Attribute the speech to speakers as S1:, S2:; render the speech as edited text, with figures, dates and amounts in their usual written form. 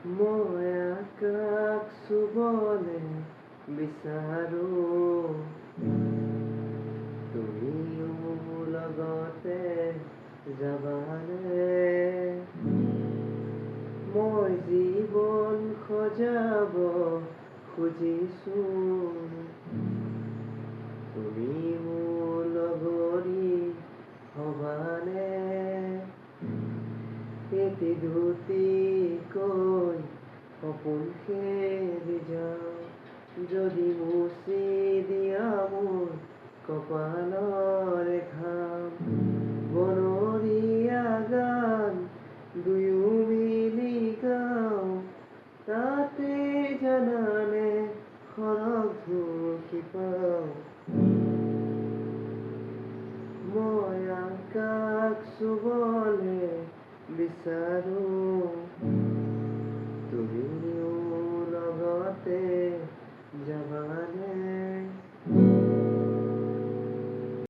S1: মই আকাশ চুবলে বিচাৰো, তুমিও লগতে যাবানে? মই জীৱন সজাব খুজিছো, তুমি মোৰ লগৰী হবানে? এটি দুটিকৈ সপোন খেলি যাওঁ, যদি মুচি দিয়া মোৰ কপালৰে ঘাম। বনৰীয়া গান দুয়ো মিলি গাওঁ, তাতে জানানে সৰগ ঢুকি পাওঁ। মই আকাশ চুবলে বিচাৰো।